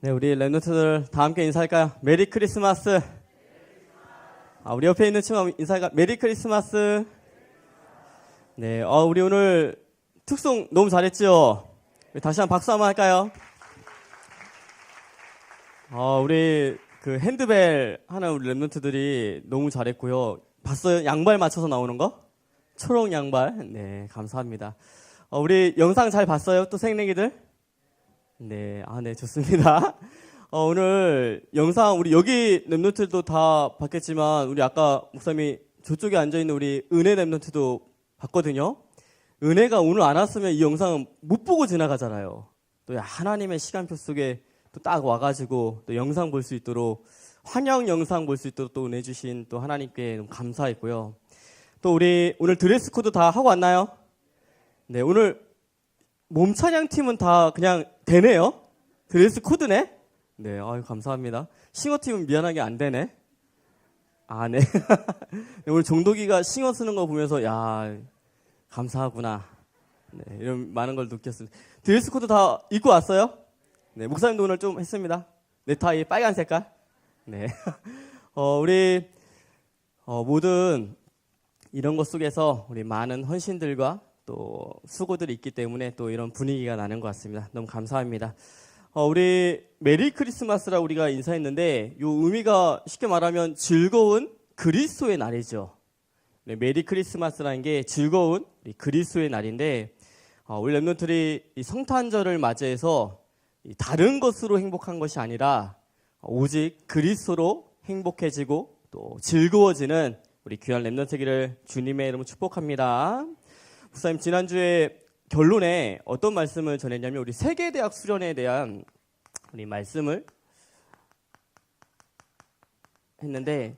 네, 우리 랩노트들 다 함께 인사할까요? 메리 크리스마스. 우리 옆에 있는 친구 인사할까요? 메리 크리스마스. 네, 우리 오늘 특송 너무 잘했죠? 다시 한번 박수 한번 할까요? 우리 그 핸드벨 하는 우리 랩노트들이 너무 잘했고요. 봤어요? 양발 맞춰서 나오는 거? 초록 양발. 네, 감사합니다. 우리 영상 잘 봤어요? 또 생내기들? 네, 네, 좋습니다. 오늘 영상 우리 여기 랩노트도 다 봤겠지만 우리 아까 목사님이 저쪽에 앉아있는 우리 은혜 랩노트도 봤거든요. 은혜가 오늘 안 왔으면 이 영상은 못 보고 지나가잖아요. 또 하나님의 시간표 속에 또 딱 와가지고 또 영상 볼 수 있도록 환영 영상 볼 수 있도록 또 은혜 주신 또 하나님께 너무 감사했고요. 또 우리 오늘 드레스 코드 다 하고 왔나요? 네, 오늘 몸찬양 팀은 다 그냥 되네요. 드레스 코드네. 네, 감사합니다. 싱어 팀은 미안하게 안 되네. 네. 오늘 정독이가 싱어 쓰는 거 보면서 야 감사하구나. 네, 이런 많은 걸 느꼈습니다. 드레스 코드 다 입고 왔어요? 네, 목사님도 오늘 좀 했습니다. 넥타이 빨간 색깔. 네. 우리 모든 이런 것 속에서 우리 많은 헌신들과 또 수고들이 있기 때문에 또 이런 분위기가 나는 것 같습니다. 너무 감사합니다. 우리 메리 크리스마스라고 우리가 인사했는데 이 의미가 쉽게 말하면 즐거운 그리스도의 날이죠. 네, 메리 크리스마스라는 게 즐거운 그리스도의 날인데 우리 랩런트들이 이 성탄절을 맞이해서 다른 것으로 행복한 것이 아니라 오직 그리스도로 행복해지고 또 즐거워지는 우리 귀한 랩런트기를 주님의 이름으로 축복합니다. 목사님 지난주에 결론에 어떤 말씀을 전했냐면 우리 세계대학 수련에 대한 우리 말씀을 했는데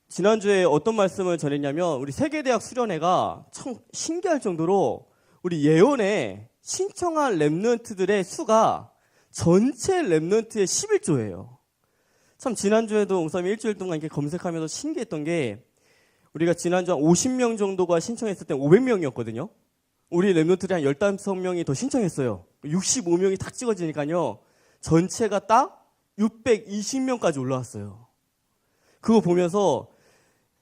지난주에 어떤 말씀을 전했냐면 우리 세계대학 수련회가 참 신기할 정도로 우리 예언에 신청한 랩런트들의 수가 전체 랩런트의 11조예요. 참 지난주에도 목사님이 일주일 동안 이렇게 검색하면서 신기했던 게 우리가 지난주 한 50명 정도가 신청했을 때 500명이었거든요. 우리 랩노트들이 한 15명이 더 신청했어요. 65명이 딱 찍어지니까요. 전체가 딱 620명까지 올라왔어요. 그거 보면서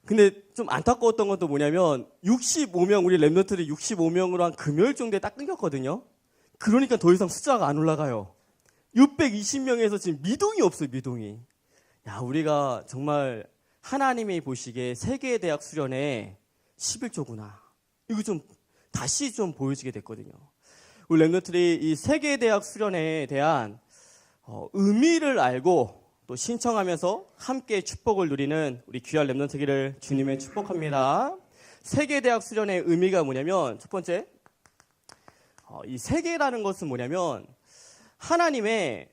근데 좀 안타까웠던 것도 뭐냐면 65명, 우리 랩노트들이 65명으로 한 금요일 정도에 딱 끊겼거든요. 그러니까 더 이상 숫자가 안 올라가요. 620명에서 지금 미동이 없어요, 미동이. 우리가 정말 하나님이 보시기에 세계대학 수련회 11조구나. 이거 좀 다시 좀 보여지게 됐거든요. 우리 랩런트들이 이 세계대학 수련회에 대한 의미를 알고 또 신청하면서 함께 축복을 누리는 우리 귀한 랩런트기를 주님의 축복합니다. 세계대학 수련회의 의미가 뭐냐면 첫 번째, 이 세계라는 것은 뭐냐면 하나님의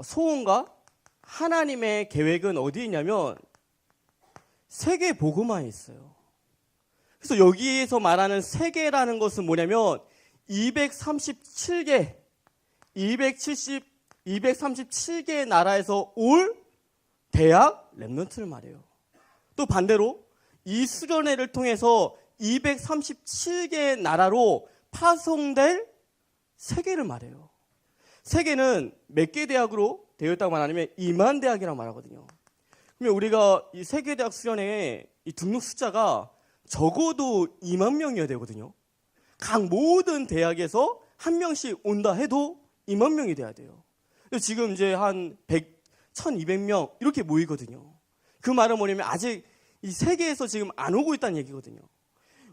소원과 하나님의 계획은 어디 있냐면 세계 복음화에 있어요. 그래서 여기에서 말하는 세계라는 것은 뭐냐면 237개 나라에서 올 대학 랩런트를 말해요. 또 반대로 이 수련회를 통해서 237개 나라로 파송될 세계를 말해요. 세계는 몇 개 대학으로 되어 있다고 말하냐면 2만 대학이라고 말하거든요. 그러면 우리가 이 세계대학 수련회에 이 등록 숫자가 적어도 2만 명이어야 되거든요. 각 모든 대학에서 한 명씩 온다 해도 2만 명이 돼야 돼요. 지금 이제 한 1,200명 이렇게 모이거든요. 그 말은 뭐냐면 아직 이 세계에서 지금 안 오고 있다는 얘기거든요.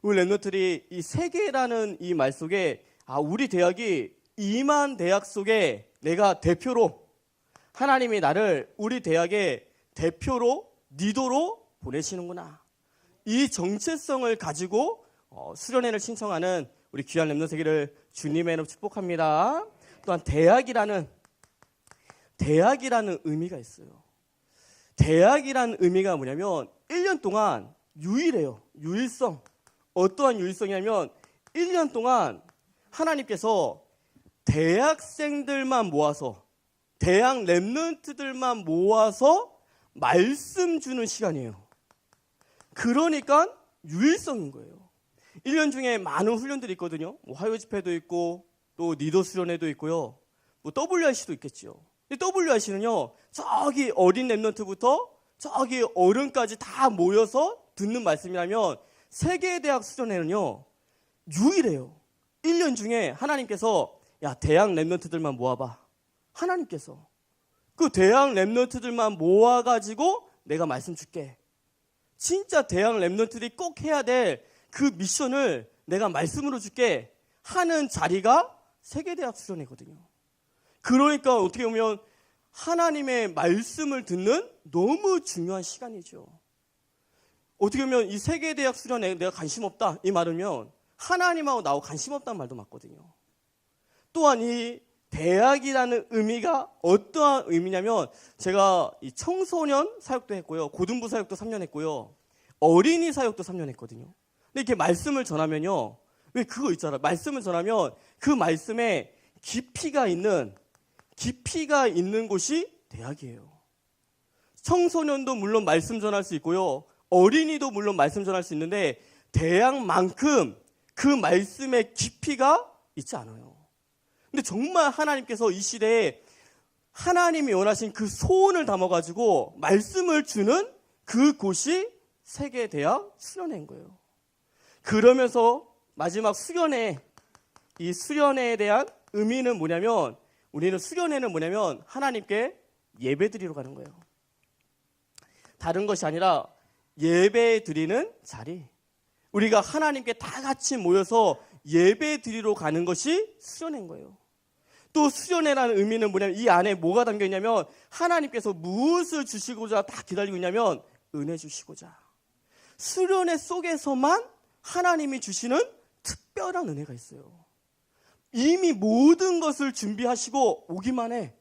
우리 랩런트들이 이 세계라는 이 말 속에 우리 대학이 2만 대학 속에 내가 대표로 하나님이 나를 우리 대학의 대표로 리더로 보내시는구나. 이 정체성을 가지고 수련회를 신청하는 우리 귀한 랩런트기를 주님의 이름으로 축복합니다. 또한 대학이라는 의미가 있어요. 대학이라는 의미가 뭐냐면 1년 동안 유일해요. 유일성. 어떠한 유일성이냐면 1년 동안 하나님께서 대학생들만 모아서 대학 랩런트들만 모아서 말씀 주는 시간이에요. 그러니까 유일성인 거예요. 1년 중에 많은 훈련들이 있거든요. 화요 집회도 있고 또 리더 수련회도 있고요. 뭐 WRC도 있겠죠. WRC는요, 저기 어린 랩런트부터 저기 어른까지 다 모여서 듣는 말씀이라면 세계대학 수련회는요, 유일해요. 1년 중에 하나님께서 야, 대학 랩런트들만 모아봐. 하나님께서 그 대학 랩런트들만 모아가지고 내가 말씀 줄게. 진짜 대학 랩런트들이 꼭 해야 될 그 미션을 내가 말씀으로 줄게 하는 자리가 세계대학 수련회거든요. 그러니까 어떻게 보면 하나님의 말씀을 듣는 너무 중요한 시간이죠. 어떻게 보면 이 세계대학 수련회에 내가 관심 없다 이 말이면 하나님하고 나하고 관심 없다는 말도 맞거든요. 또한 이 대학이라는 의미가 어떠한 의미냐면 제가 이 청소년 사역도 했고요. 고등부 사역도 3년 했고요. 어린이 사역도 3년 했거든요. 근데 이렇게 말씀을 전하면요. 왜 그거 있잖아요. 말씀을 전하면 그 말씀에 깊이가 있는 곳이 대학이에요. 청소년도 물론 말씀 전할 수 있고요. 어린이도 물론 말씀 전할 수 있는데 대학만큼 그 말씀의 깊이가 있지 않아요. 근데 정말 하나님께서 이 시대에 하나님이 원하신 그 소원을 담아가지고 말씀을 주는 그곳이 세계대학 수련회인 거예요. 그러면서 마지막 수련회, 이 수련회에 대한 의미는 뭐냐면 우리는 수련회는 뭐냐면 하나님께 예배 드리러 가는 거예요. 다른 것이 아니라 예배 드리는 자리. 우리가 하나님께 다 같이 모여서 예배 드리러 가는 것이 수련회인 거예요. 또 수련회라는 의미는 뭐냐면 이 안에 뭐가 담겨 있냐면 하나님께서 무엇을 주시고자 다 기다리고 있냐면 은혜 주시고자. 수련회 속에서만 하나님이 주시는 특별한 은혜가 있어요. 이미 모든 것을 준비하시고 오기만 해.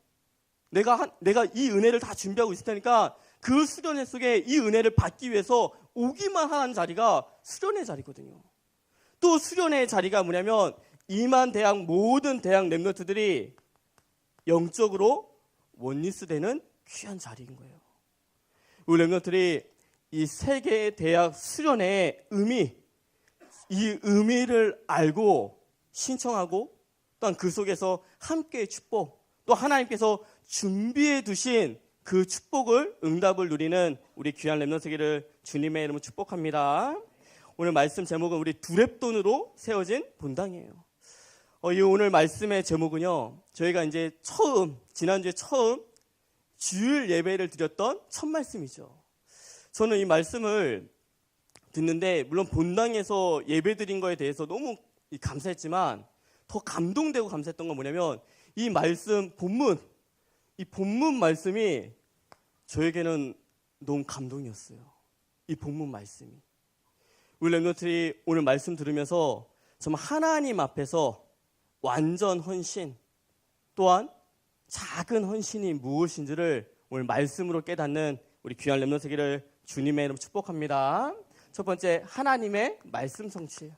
내가 이 은혜를 다 준비하고 있을 테니까 그 수련회 속에 이 은혜를 받기 위해서 오기만 하는 자리가 수련회 자리거든요. 또 수련회의 자리가 뭐냐면 이만 대학 모든 대학 랩런트들이 영적으로 원리스되는 귀한 자리인 거예요. 우리 랩런트들이 이 세계 대학 수련회의 이 의미를 알고 신청하고 또한 그 속에서 함께의 축복, 또 하나님께서 준비해 두신 그 축복을 응답을 누리는 우리 귀한 랩런트 세계를 주님의 이름으로 축복합니다. 오늘 말씀 제목은 우리 두랩돈으로 세워진 본당이에요. 이 오늘 말씀의 제목은요, 저희가 이제 지난주에 처음 주일 예배를 드렸던 첫 말씀이죠. 저는 이 말씀을 듣는데 물론 본당에서 예배 드린 거에 대해서 너무 감사했지만 더 감동되고 감사했던 건 뭐냐면 이 말씀 이 본문 말씀이 저에게는 너무 감동이었어요. 이 본문 말씀이. 우리 랩런트들이 오늘 말씀 들으면서 정말 하나님 앞에서 완전 헌신 또한 작은 헌신이 무엇인지를 오늘 말씀으로 깨닫는 우리 귀한 랩런트 세계를 주님의 이름으로 축복합니다. 첫 번째, 하나님의 말씀 성취예요.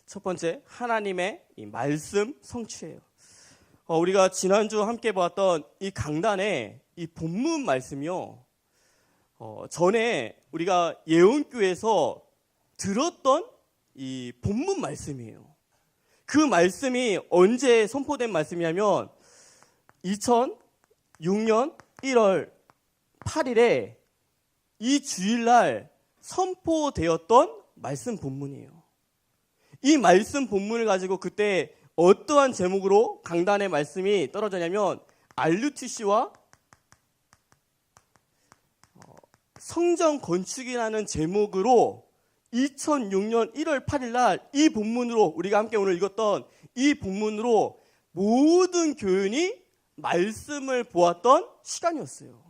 첫 번째, 하나님의 이 말씀 성취예요. 우리가 지난주 함께 보았던 이 강단의 이 본문 말씀이요. 전에 우리가 예언교회에서 들었던 이 본문 말씀이에요. 그 말씀이 언제 선포된 말씀이냐면 2006년 1월 8일에 이 주일날 선포되었던 말씀 본문이에요. 이 말씀 본문을 가지고 그때 어떠한 제목으로 강단의 말씀이 떨어졌냐면 RUTC와 성전 건축이라는 제목으로 2006년 1월 8일 날 이 본문으로 우리가 함께 오늘 읽었던 이 본문으로 모든 교인이 말씀을 보았던 시간이었어요.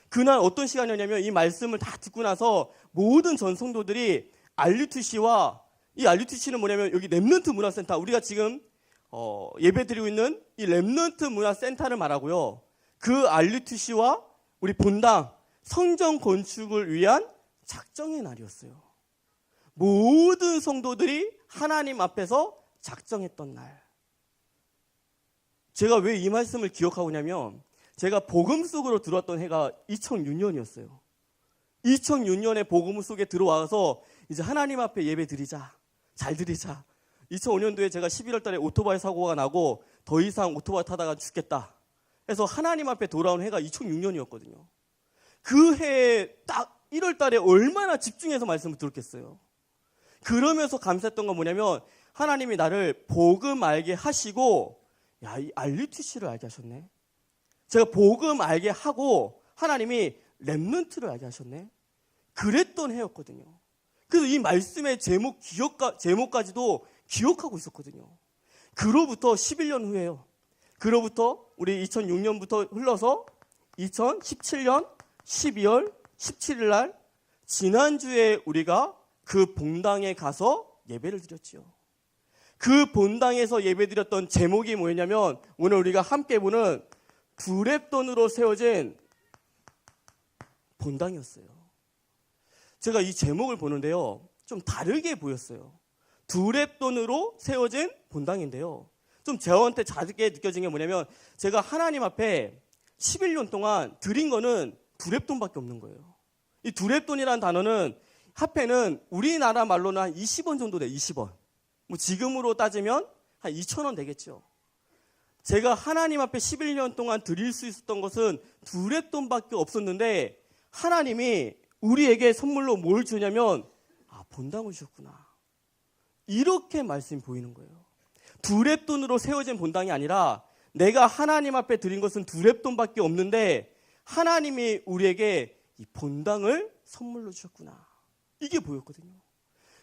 그날 어떤 시간이었냐면 이 말씀을 다 듣고 나서 모든 전 성도들이 RUTC와 이 RUTC는 뭐냐면 여기 랩런트 문화센터 우리가 지금 예배 드리고 있는 이 랩런트 문화센터를 말하고요. 그 RUTC와 우리 본당 성전 건축을 위한 작정의 날이었어요. 모든 성도들이 하나님 앞에서 작정했던 날. 제가 왜 이 말씀을 기억하고 있냐면 제가 복음 속으로 들어왔던 해가 2006년이었어요. 2006년에 복음 속에 들어와서 이제 하나님 앞에 예배 드리자. 잘 드리자. 2005년도에 제가 11월 달에 오토바이 사고가 나고 더 이상 오토바이 타다가 죽겠다. 그래서 하나님 앞에 돌아온 해가 2006년이었거든요. 그 해에 딱 1월 달에 얼마나 집중해서 말씀을 들었겠어요. 그러면서 감사했던 건 뭐냐면 하나님이 나를 복음 알게 하시고 야, 이 RUTC를 알게 하셨네. 제가 복음 알게 하고 하나님이 렘넌트를 알게 하셨네. 그랬던 해였거든요. 그래서 이 말씀의 제목까지도 기억하고 있었거든요. 그로부터 11년 후에요. 그로부터 우리 2006년부터 흘러서 2017년 12월 17일 날 지난주에 우리가 그 본당에 가서 예배를 드렸지요. 그 본당에서 예배드렸던 제목이 뭐였냐면 오늘 우리가 함께 보는 두렙돈으로 세워진 본당이었어요. 제가 이 제목을 보는데요. 좀 다르게 보였어요. 두렙돈으로 세워진 본당인데요. 좀 저한테 다르게 느껴진 게 뭐냐면 제가 하나님 앞에 11년 동안 드린 거는 두렙돈밖에 없는 거예요. 이 두렙돈이라는 단어는 화폐는 우리나라 말로는 한 20원 정도 돼요. 20원. 뭐 지금으로 따지면 한 2,000원 되겠죠. 제가 하나님 앞에 11년 동안 드릴 수 있었던 것은 두렙돈밖에 없었는데 하나님이 우리에게 선물로 뭘 주냐면 본당을 주셨구나. 이렇게 말씀이 보이는 거예요. 두렙돈으로 세워진 본당이 아니라 내가 하나님 앞에 드린 것은 두렙돈밖에 없는데 하나님이 우리에게 이 본당을 선물로 주셨구나. 이게 보였거든요.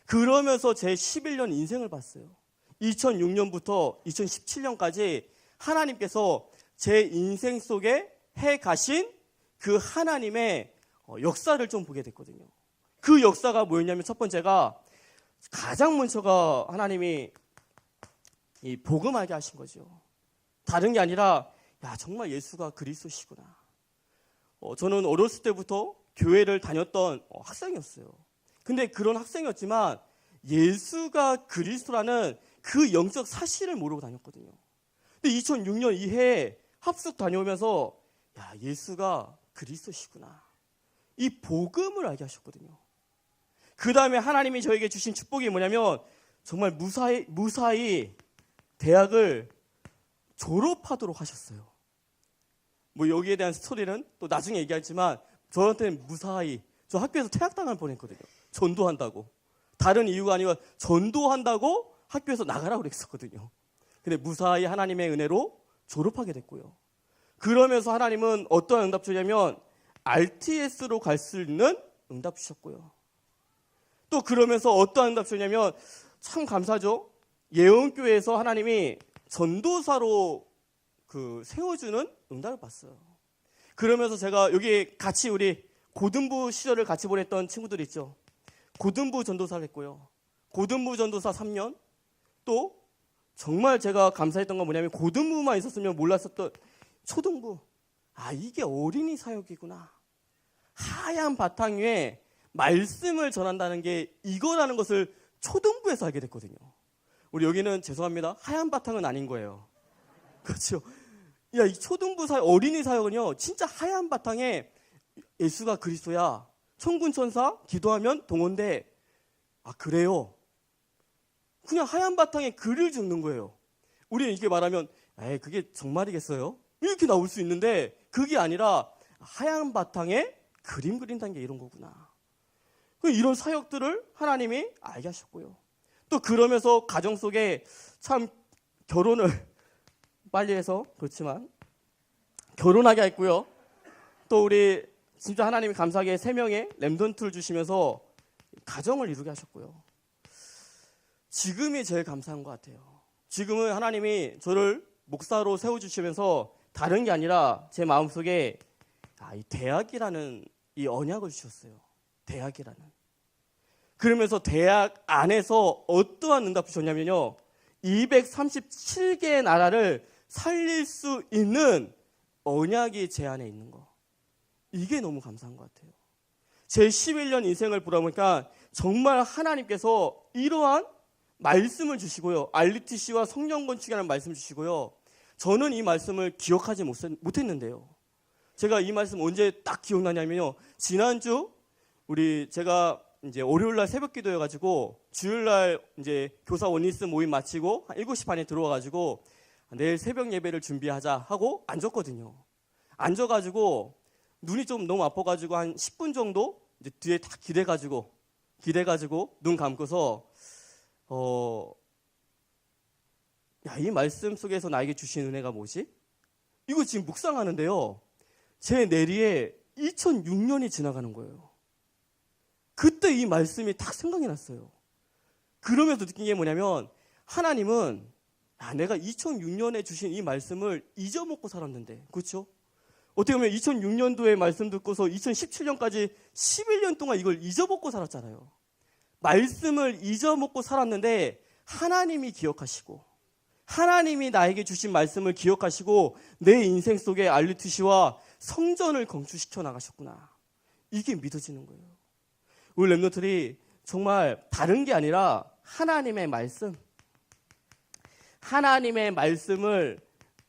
그러면서 제 11년 인생을 봤어요. 2006년부터 2017년까지 하나님께서 제 인생 속에 해 가신 그 하나님의 역사를 좀 보게 됐거든요. 그 역사가 뭐였냐면 첫 번째가 가장 먼저가 하나님이 이 복음하게 하신 거죠. 다른 게 아니라 야 정말 예수가 그리스도시구나. 저는 어렸을 때부터 교회를 다녔던 학생이었어요. 근데 그런 학생이었지만 예수가 그리스도라는 그 영적 사실을 모르고 다녔거든요. 근데 2006년 이 해에 합숙 다녀오면서 야 예수가 그리스도시구나. 이 복음을 알게 하셨거든요. 그 다음에 하나님이 저에게 주신 축복이 뭐냐면 정말 무사히 대학을 졸업하도록 하셨어요. 뭐 여기에 대한 스토리는 또 나중에 얘기하지만 저한테는 무사히 저 학교에서 퇴학당할 뻔했거든요. 전도한다고. 다른 이유가 아니고 전도한다고 학교에서 나가라고 그랬었거든요. 근데 무사히 하나님의 은혜로 졸업하게 됐고요. 그러면서 하나님은 어떠한 응답 주냐면 RTS로 갈 수 있는 응답 주셨고요. 또 그러면서 어떠한 응답 주냐면 참 감사죠. 예언교회에서 하나님이 전도사로 세워주는 응답을 받았어요. 그러면서 제가 여기 같이 우리 고등부 시절을 같이 보냈던 친구들 있죠. 고등부 전도사를 했고요. 고등부 전도사 3년. 또 정말 제가 감사했던 건 뭐냐면 고등부만 있었으면 몰랐었던 초등부. 이게 어린이 사역이구나. 하얀 바탕 위에 말씀을 전한다는 게 이거라는 것을 초등부에서 알게 됐거든요. 우리 여기는 죄송합니다. 하얀 바탕은 아닌 거예요. 그렇죠. 야, 이 초등부 사역, 어린이 사역은요, 진짜 하얀 바탕에 예수가 그리스도야. 천군천사 기도하면 동원돼. 그래요? 그냥 하얀 바탕에 글을 적는 거예요. 우리는 이렇게 말하면 그게 정말이겠어요? 이렇게 나올 수 있는데 그게 아니라 하얀 바탕에 그림 그린다는 게 이런 거구나. 이런 사역들을 하나님이 알게 하셨고요. 또 그러면서 가정 속에 참 결혼을 빨리 해서 그렇지만 결혼하게 했고요. 또 우리 진짜 하나님이 감사하게 3명의 렘넌트를 주시면서 가정을 이루게 하셨고요. 지금이 제일 감사한 것 같아요. 지금은 하나님이 저를 목사로 세워주시면서 다른 게 아니라 제 마음속에 이 대학이라는 이 언약을 주셨어요. 대학이라는. 그러면서 대학 안에서 어떠한 응답 주셨냐면요. 237개의 나라를 살릴 수 있는 언약이 제 안에 있는 거. 이게 너무 감사한 것 같아요. 제 11년 인생을 보다 보니까 정말 하나님께서 이러한 말씀을 주시고요. RUTC와 성령 건축이라는 말씀을 주시고요. 저는 이 말씀을 기억하지 못했는데요. 제가 이 말씀 언제 딱 기억나냐면요. 지난주 제가 이제 월요일날 새벽 기도여가지고 주일날 이제 교사 원리스 모임 마치고 한 7시 반에 들어와가지고 내일 새벽 예배를 준비하자 하고 앉았거든요. 앉아가지고 눈이 좀 너무 아파가지고 한 10분 정도 이제 뒤에 다 기대가지고 눈 감고서 이 말씀 속에서 나에게 주신 은혜가 뭐지? 이거 지금 묵상하는데요. 제 내리에 2006년이 지나가는 거예요. 그때 이 말씀이 딱 생각이 났어요. 그러면서 느낀 게 뭐냐면 하나님은 내가 2006년에 주신 이 말씀을 잊어먹고 살았는데, 그렇죠? 어떻게 보면 2006년도에 말씀 듣고서 2017년까지 11년 동안 이걸 잊어먹고 살았잖아요. 말씀을 잊어먹고 살았는데 하나님이 기억하시고 하나님이 나에게 주신 말씀을 기억하시고 내 인생 속에 RUTC와 성전을 건축시켜 나가셨구나. 이게 믿어지는 거예요. 우리 랩런트들이 정말 다른 게 아니라 하나님의 말씀을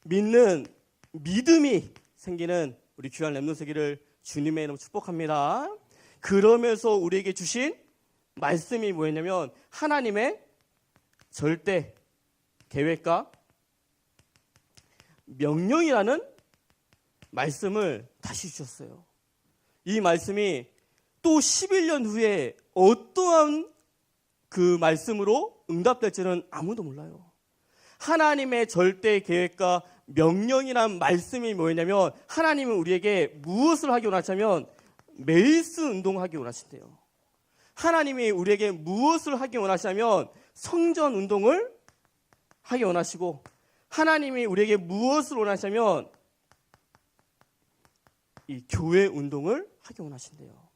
믿는 믿음이 생기는 우리 귀한 랩런트 되기를 주님의 이름으로 축복합니다. 그러면서 우리에게 주신 말씀이 뭐였냐면 하나님의 절대 계획과 명령이라는 말씀을 다시 주셨어요. 이 말씀이 또 11년 후에 어떠한 그 말씀으로 응답될지는 아무도 몰라요. 하나님의 절대 계획과 명령이란 말씀이 뭐였냐면 하나님은 우리에게 무엇을 하기 원하시냐면 메이스 운동하기 원하신대요. 하나님이 우리에게 무엇을 하기 원하시냐면 성전 운동을 하기 원하시고 하나님이 우리에게 무엇을 원하시냐면 이 교회 운동을 하기 원하신대요.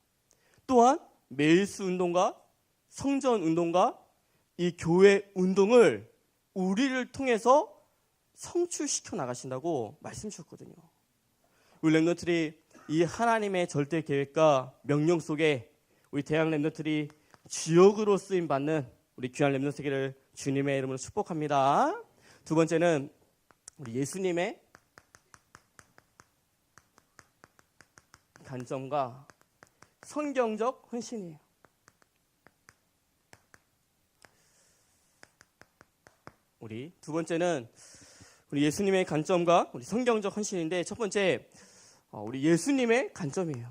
또한 메이스 운동과 성전 운동과 이 교회 운동을 우리를 통해서 성취시켜 나가신다고 말씀 주셨거든요. 우리 랩런트들이 이 하나님의 절대 계획과 명령 속에 우리 대학 랩런트들이 주역으로 쓰임 받는 우리 귀한 랩런트 세계를 주님의 이름으로 축복합니다. 두 번째는 우리 예수님의 관점과 성경적 헌신이에요. 우리 두 번째는 우리 예수님의 관점과 우리 성경적 헌신인데 첫 번째 우리 예수님의 관점이에요.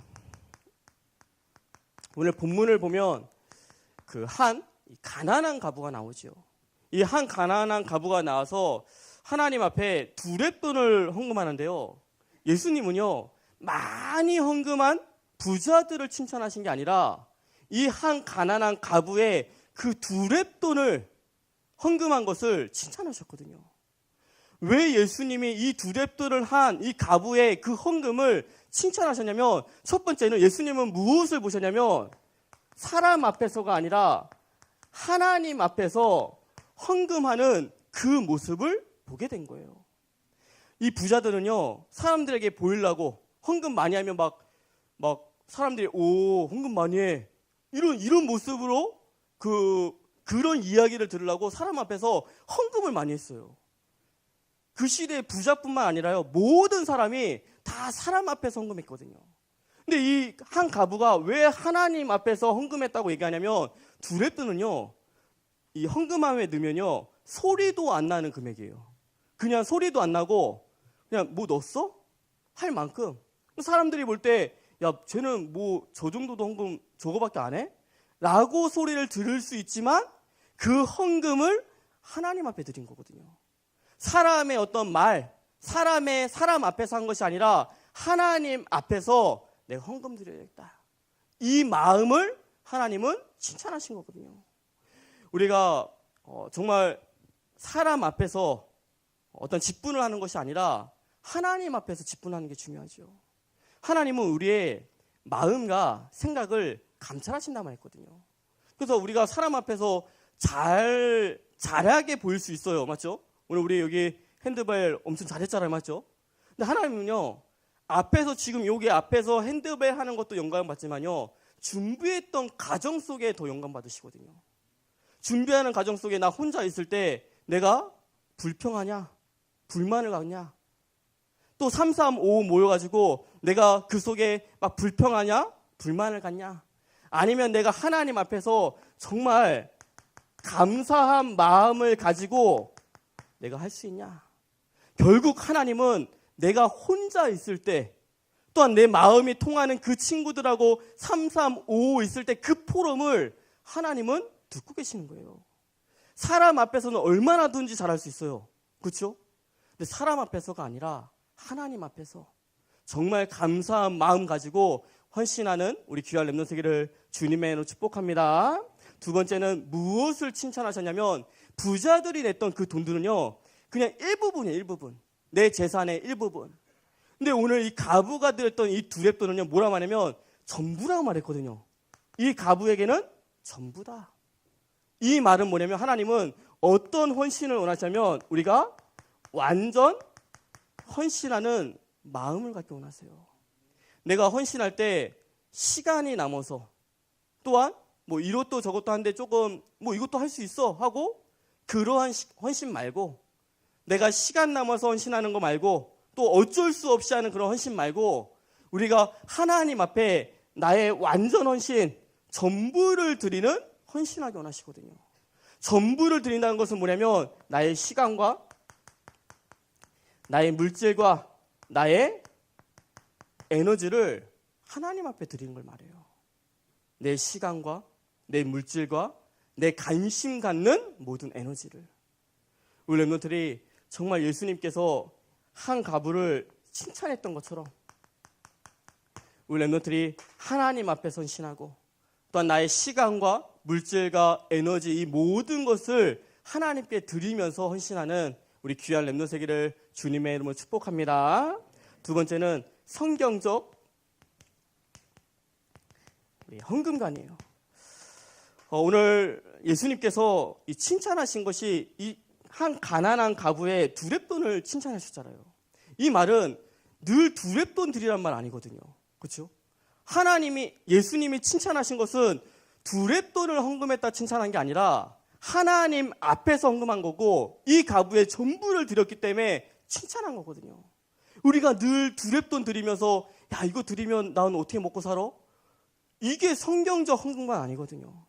오늘 본문을 보면 그 한 가난한 과부가 나오죠. 이 한 가난한 과부가 나와서 하나님 앞에 두렙돈을 헌금하는데요. 예수님은요 많이 헌금한 부자들을 칭찬하신 게 아니라 이 한 가난한 과부의 그 두렙돈을 헌금한 것을 칭찬하셨거든요. 왜 예수님이 이 두렙돈을 한 이 과부의 그 헌금을 칭찬하셨냐면 첫 번째는 예수님은 무엇을 보셨냐면 사람 앞에서가 아니라 하나님 앞에서 헌금하는 그 모습을 보게 된 거예요. 이 부자들은요 사람들에게 보이려고 헌금 많이 하면 막 사람들이 헌금 많이 해 이런 모습으로 그런 이야기를 들으려고 사람 앞에서 헌금을 많이 했어요. 그 시대의 부자뿐만 아니라요 모든 사람이 다 사람 앞에서 헌금했거든요. 근데 이 한 과부가 왜 하나님 앞에서 헌금했다고 얘기하냐면 두렙돈은요 이 헌금함에 넣으면요 소리도 안 나는 금액이에요. 그냥 소리도 안 나고 그냥 뭐 넣었어? 할 만큼 사람들이 볼 때 야 쟤는 뭐 저 정도도 헌금 저거밖에 안 해? 라고 소리를 들을 수 있지만 그 헌금을 하나님 앞에 드린 거거든요. 사람의 어떤 사람 앞에서 한 것이 아니라 하나님 앞에서 내가 헌금 드려야겠다. 이 마음을 하나님은 칭찬하신 거거든요. 우리가 정말 사람 앞에서 어떤 직분을 하는 것이 아니라 하나님 앞에서 직분하는 게 중요하죠. 하나님은 우리의 마음과 생각을 감찰하신다고 했거든요. 그래서 우리가 사람 앞에서 잘하게 보일 수 있어요. 맞죠? 오늘 우리 여기 핸드벨 엄청 잘했잖아요. 맞죠? 근데 하나님은요, 지금 여기 앞에서 핸드벨 하는 것도 영광 받지만요, 준비했던 가정 속에 더 영광 받으시거든요. 준비하는 가정 속에 나 혼자 있을 때 내가 불평하냐? 불만을 갖냐? 또 3, 3, 5 모여가지고 내가 그 속에 막 불평하냐? 불만을 갖냐? 아니면 내가 하나님 앞에서 정말 감사한 마음을 가지고 내가 할 수 있냐? 결국 하나님은 내가 혼자 있을 때, 또한 내 마음이 통하는 그 친구들하고 335 있을 때 그 포럼을 하나님은 듣고 계시는 거예요. 사람 앞에서는 얼마나 든지 잘할 수 있어요. 그렇죠? 근데 사람 앞에서가 아니라 하나님 앞에서 정말 감사한 마음 가지고 헌신하는 우리 귀한 렘넌트 세계를 주님의 이름으로 축복합니다. 두 번째는 무엇을 칭찬하셨냐면 부자들이 냈던 그 돈들은요, 그냥 일부분이에요. 일부분. 내 재산의 일부분. 근데 오늘 이 가부가 드렸던 이 두 렙돈은요, 뭐라 말하냐면 전부라고 말했거든요. 이 가부에게는 전부다. 이 말은 뭐냐면 하나님은 어떤 헌신을 원하시냐면 우리가 완전 헌신하는 마음을 갖게 원하세요. 내가 헌신할 때 시간이 남아서, 또한 뭐 이것도 저것도 한데 조금 뭐 이것도 할 수 있어 하고 그러한 헌신 말고, 내가 시간 남아서 헌신하는 거 말고, 또 어쩔 수 없이 하는 그런 헌신 말고, 우리가 하나님 앞에 나의 완전 헌신, 전부를 드리는 헌신하게 원하시거든요. 전부를 드린다는 것은 뭐냐면 나의 시간과 나의 물질과 나의 에너지를 하나님 앞에 드리는 걸 말해요. 내 시간과 내 물질과 내 관심 갖는 모든 에너지를. 우리 렘넌트들이 정말 예수님께서 한 가부를 칭찬했던 것처럼 우리 렘넌트들이 하나님 앞에 헌신하고, 또한 나의 시간과 물질과 에너지, 이 모든 것을 하나님께 드리면서 헌신하는 우리 귀한 렘넌트 세계를 주님의 이름으로 축복합니다. 두 번째는 성경적 헌금관이에요. 오늘 예수님께서 이 칭찬하신 것이 이 한 가난한 가부의 두 렙돈을 칭찬하셨잖아요. 이 말은 늘 두 렙돈 드리란 말 아니거든요. 그렇죠? 예수님이 칭찬하신 것은 두 렙돈을 헌금했다 칭찬한 게 아니라 하나님 앞에서 헌금한 거고, 이 가부의 전부를 드렸기 때문에 칭찬한 거거든요. 우리가 늘 두 렙돈 드리면서 야, 이거 드리면 난 어떻게 먹고 살아? 이게 성경적 헌금관 아니거든요.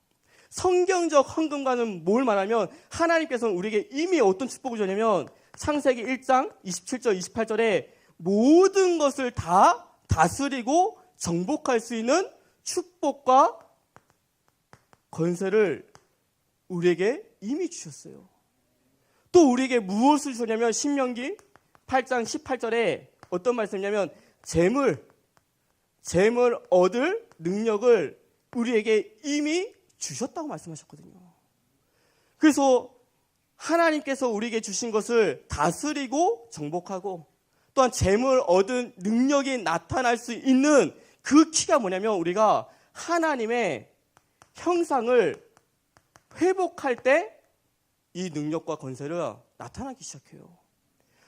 성경적 헌금관은 뭘 말하면 하나님께서는 우리에게 이미 어떤 축복을 주냐면 창세기 1장 27절 28절에 모든 것을 다 다스리고 정복할 수 있는 축복과 권세를 우리에게 이미 주셨어요. 또 우리에게 무엇을 주냐면 신명기 8장 18절에 어떤 말씀이냐면 재물 얻을 능력을 우리에게 이미 주셨다고 말씀하셨거든요. 그래서 하나님께서 우리에게 주신 것을 다스리고 정복하고, 또한 재물 얻은 능력이 나타날 수 있는 그 키가 뭐냐면 우리가 하나님의 형상을 회복할 때 이 능력과 권세를 나타나기 시작해요.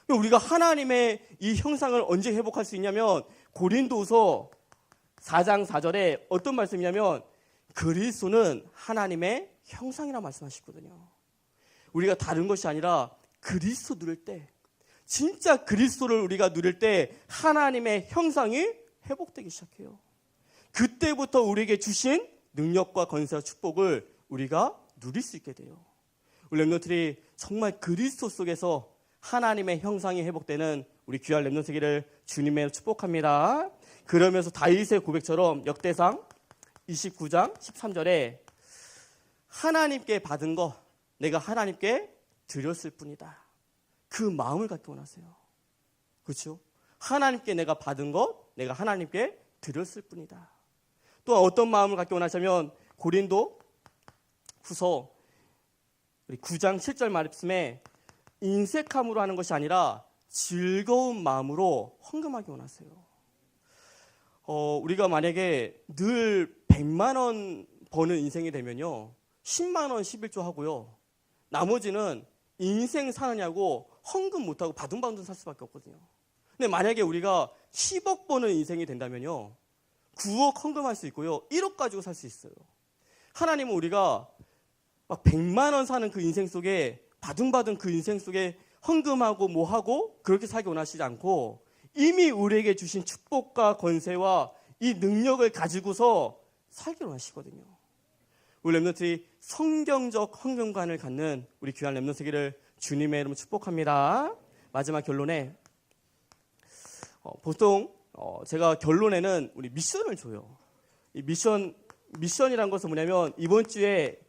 우리가 하나님의 이 형상을 언제 회복할 수 있냐면 고린도서 4장 4절에 어떤 말씀이냐면 그리스도는 하나님의 형상이라 말씀하시거든요. 우리가 다른 것이 아니라 그리스도 누릴 때, 진짜 그리스도를 우리가 누릴 때 하나님의 형상이 회복되기 시작해요. 그때부터 우리에게 주신 능력과 권세와 축복을 우리가 누릴 수 있게 돼요. 우리 렘넌트들이 정말 그리스도 속에서 하나님의 형상이 회복되는 우리 귀한 렘넌트 세계를 주님의 축복합니다. 그러면서 다윗의 고백처럼 역대상 29장 13절에 하나님께 받은 거 내가 하나님께 드렸을 뿐이다. 그 마음을 갖기 원하세요. 그렇죠? 하나님께 내가 받은 것 내가 하나님께 드렸을 뿐이다. 또 어떤 마음을 갖기 원하시면 고린도 후서 9장 7절 말씀에 인색함으로 하는 것이 아니라 즐거운 마음으로 헌금하기 원하세요. 우리가 만약에 늘 100만 원 버는 인생이 되면요 10만 원 11조 하고요 나머지는 인생 사느냐고 헌금 못하고 바둥바둥 살 수밖에 없거든요. 근데 만약에 우리가 10억 버는 인생이 된다면요 9억 헌금할 수 있고요 1억 가지고 살 수 있어요. 하나님은 우리가 막 100만 원 사는 그 인생 속에 바둥바둥 그 인생 속에 헌금하고 뭐하고 그렇게 살기 원하시지 않고 이미 우리에게 주신 축복과 권세와 이 능력을 가지고서 살기를 원하시거든요. 우리 랩런트들이 성경적 환경관을 갖는 우리 귀한 랩런트 세계를 주님의 이름으로 축복합니다. 마지막 결론에 보통 제가 결론에는 우리 미션을 줘요. 이 미션이란 것은 뭐냐면 이번 주에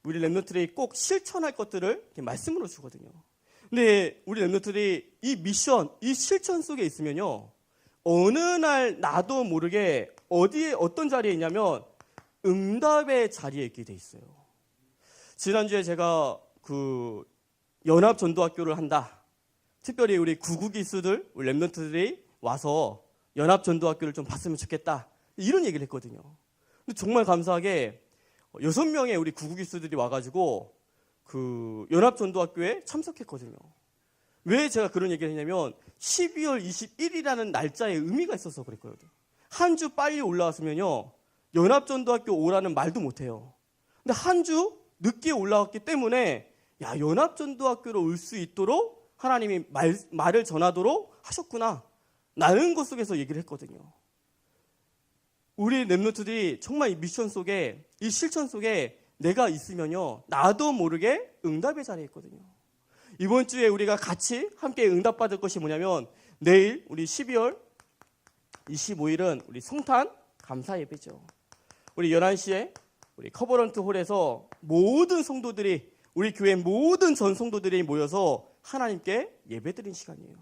우리 랩런트들이 꼭 실천할 것들을 이렇게 말씀으로 주거든요. 근데 우리 랩런트들이 이 미션, 이 실천 속에 있으면요, 어느 날 나도 모르게 어디에 어떤 자리에 있냐면 응답의 자리에 있게 돼 있어요. 지난주에 제가 그 연합전도학교를 한다. 특별히 우리 구구기수들, 우리 랩런트들이 와서 연합전도학교를 좀 봤으면 좋겠다. 이런 얘기를 했거든요. 근데 정말 감사하게 6명의 우리 구구기수들이 와가지고 그 연합전도학교에 참석했거든요. 왜 제가 그런 얘기를 했냐면 12월 21일이라는 날짜에 의미가 있어서 그랬거든요. 한 주 빨리 올라왔으면요, 연합전도학교 오라는 말도 못해요. 근데 한 주 늦게 올라왔기 때문에 야, 연합전도학교로 올 수 있도록 하나님이 말을 전하도록 하셨구나, 라는 것 속에서 얘기를 했거든요. 우리 랩런트들이 정말 이 미션 속에, 이 실천 속에 내가 있으면요, 나도 모르게 응답의 자리에 있거든요. 이번 주에 우리가 같이 함께 응답받을 것이 뭐냐면 내일 우리 12월 25일은 우리 성탄 감사 예배죠. 우리 11시에 우리 커버런트 홀에서 모든 성도들이, 우리 교회 모든 전 성도들이 모여서 하나님께 예배드린 시간이에요.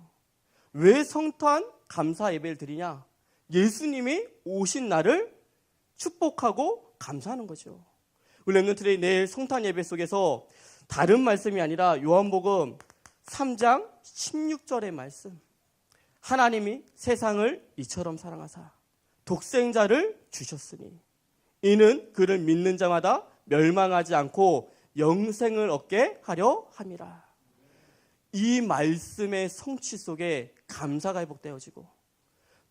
왜 성탄 감사 예배를 드리냐? 예수님이 오신 날을 축복하고 감사하는 거죠. 우리 랩런트들이 내일 성탄 예배 속에서 다른 말씀이 아니라 요한복음 3장 16절의 말씀, 하나님이 세상을 이처럼 사랑하사 독생자를 주셨으니 이는 그를 믿는 자마다 멸망하지 않고 영생을 얻게 하려 함이라. 이 말씀의 성취 속에 감사가 회복되어지고,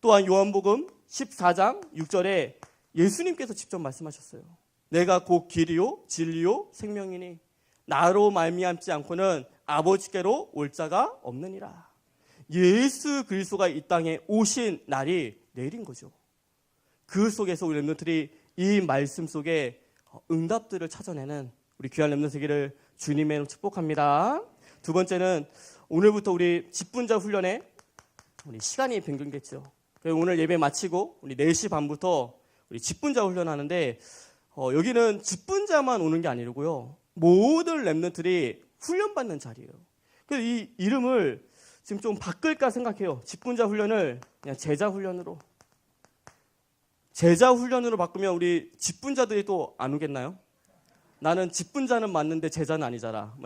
또한 요한복음 14장 6절에 예수님께서 직접 말씀하셨어요. 내가 곧 길이요 진리요 생명이니 나로 말미암지 않고는 아버지께로 올 자가 없느니라. 예수 그리스도가 이 땅에 오신 날이 내일인 거죠. 그 속에서 우리 랩런트들이 이 말씀 속에 응답들을 찾아내는 우리 귀한 랩런트 세계를 주님의 이름으로 축복합니다. 두 번째는 오늘부터 우리 직분자 훈련에 우리 시간이 변경됐죠. 오늘 예배 마치고 우리 4시 반부터 우리 직분자 훈련하는데 여기는 직분자만 오는 게 아니고요, 모든 랩런트들이 훈련받는 자리예요. 그래서 이 이름을 지금 좀 바꿀까 생각해요. 직분자 훈련을 그냥 제자 훈련으로 바꾸면 우리 직분자들이 또 안 오겠나요? 나는 직분자는 맞는데 제자는 아니잖아.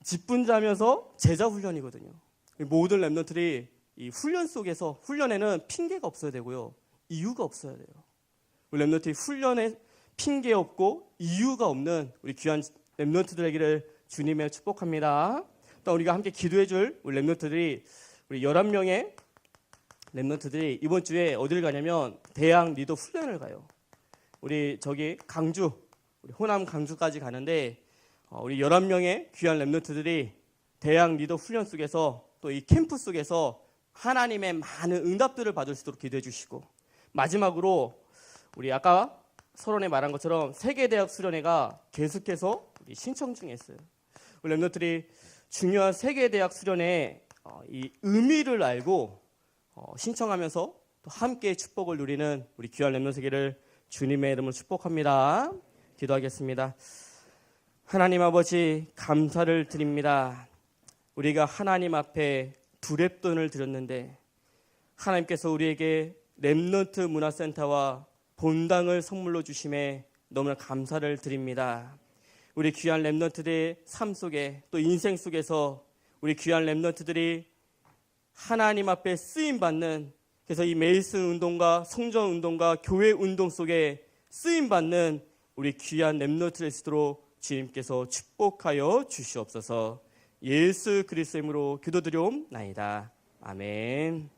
직분자면서 제자 훈련이거든요. 모든 랩런트들이 이 훈련 속에서, 훈련에는 핑계가 없어야 되고요, 이유가 없어야 돼요. 우리 랩런트들이 훈련에 핑계 없고 이유가 없는 우리 귀한 랩런트들에게를 주님의 축복합니다. 또 우리가 함께 기도해줄 우리 랩런트들이, 우리 11명의 랩런트들이 이번 주에 어디를 가냐면 대학 리더 훈련을 가요. 우리 저기 강주, 우리 호남 강주까지 가는데 우리 11명의 귀한 랩런트들이 대학 리더 훈련 속에서 또 이 캠프 속에서 하나님의 많은 응답들을 받을 수 있도록 기도해 주시고, 마지막으로 우리 아까 서론에 말한 것처럼 세계대학 수련회가 계속해서 우리 신청 중에 있어요. 우리 랩런트들이 중요한 세계대학 수련회 이 의미를 알고 신청하면서 또 함께 축복을 누리는 우리 귀한 랩런트 세계를 주님의 이름으로 축복합니다. 기도하겠습니다. 하나님 아버지, 감사를 드립니다. 우리가 하나님 앞에 두랩돈을 드렸는데 하나님께서 우리에게 랩런트 문화센터와 본당을 선물로 주심에 너무나 감사를 드립니다. 우리 귀한 랩런트들의 삶 속에, 또 인생 속에서 우리 귀한 랩런트들이 하나님 앞에 쓰임받는, 그래서 이 메이슨 운동과 성전 운동과 교회 운동 속에 쓰임받는 우리 귀한 랩런트를 있도록 주님께서 축복하여 주시옵소서. 예수 그리스도의 이름으로 기도드리옵나이다. 아멘.